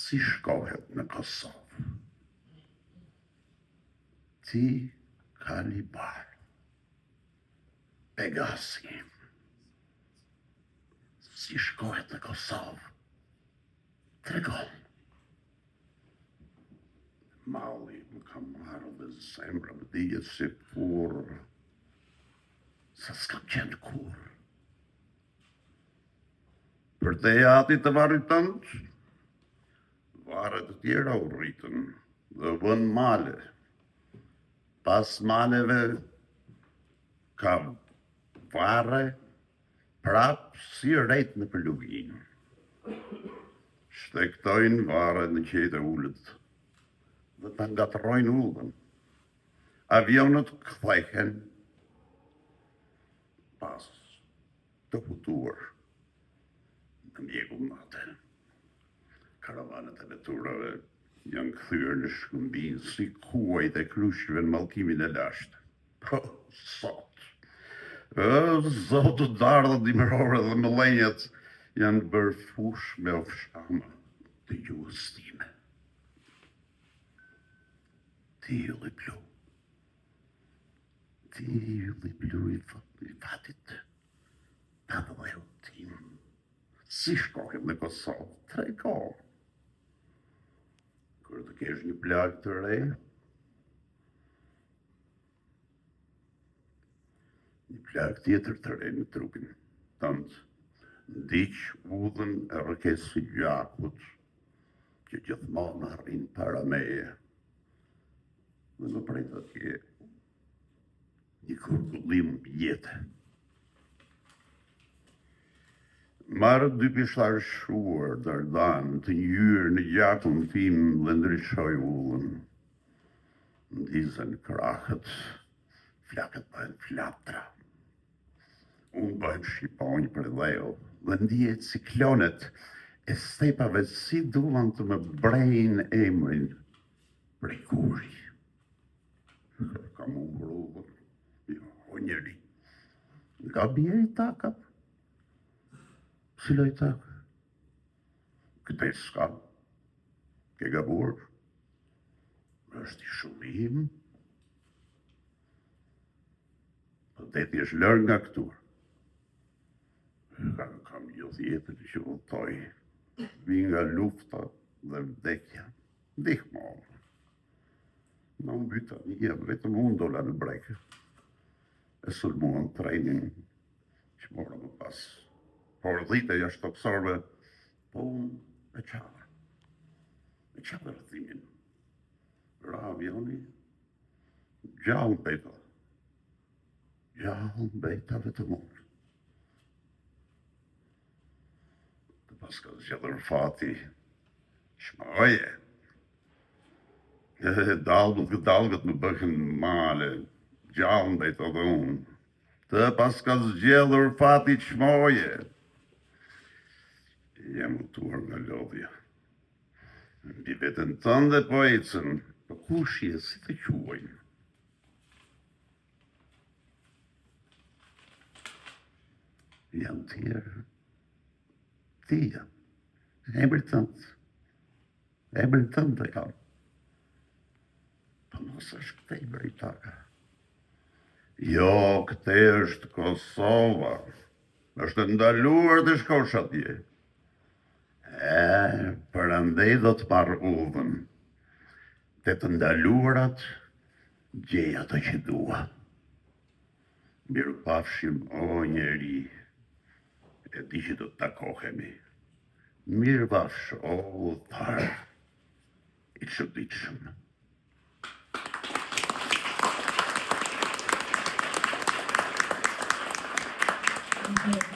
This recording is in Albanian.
si shkohet në Kosovë. Ti Kalibar, Pegasi, si shkohet në Kosovë, tregon. Malli më ka marrë dhe zemra më dijet si kur, sa s'kam qenë kur. Për te ati të varrit tëndë, varet të tjera u rritën dhe vën male. Pas maleve ka vare prap si rejt në përlugin. Shtektojnë vare në qejtë e ullët dhe të ngatrojnë ullën. Avionët kthehen pas të futuar në mjekull natë. Karavanët e veturave janë kthyer në shkëmbin si kuajt e kryshëve në mallkimin e lashtë. Po, sot. Zotë dardhët dimërore dhe mëllenjat janë bërë fush me ofshama të gjuhës time. Dielli blu. Dielli blu i fatit. Ta dhe tim. Si shkohet në Kosovë? Trego. Kur të kesh një plagë të re, një plagë tjetër të re në trupin tënd, ndiq udhën e rrëkes së gjakut, që gjithmonë arrin para meje. Dhe më prej të tje, një kurgullim jetë. Marë dy pishtar shuar, dardan, të njyrë në gjakun tim dhe ndryshoj ullën. Ndizën krahët, flakët bëhen flatra. Unë bëhen shqiponjë për dheu, dhe ndijet ciklonet e stepave si duan të më brejnë emrin prej kuri. Kam unë rrugën, jo njeri. Nga bje i takat. Si lojtak, këte s'ka, ke gabur, është i shumim, po deti është lërë nga këtur. Kam jo thjetër që vëtoj, vi nga lufta dhe vdekja, ndihmon. Në mbyta një, vetëm unë dola në brekë, e sulmuan trenin që mora më pas. Por dhite jashtë toksorve, po unë e qava. E qava rëthimin. Ra avioni, gjallë beta. Gjallë beta vetëm unë. Të pas ka zgjedhër fati, shmaje. Dalgët më bëhen male, gjallë beta dhe unë. Të pas ka zgjedhër fati qmoje. Jam utuar nga lodhja. Mbi vetën tënde po ecën, po kushje si të quajnë. Janë tjerë. Ti jam. Emër tëndë. Emër tëndë e kam. Po mos është këte i Britaka. Jo, këte është Kosova. është ndaluar të shkosh atje. Për andej do të marrë udhën. Të ndaluarat, gjej ato që dua. Mirë pafshim, o njeri, e di që do të takohemi. Mirë pafsh, o udhëtar, i çuditshëm. Okay.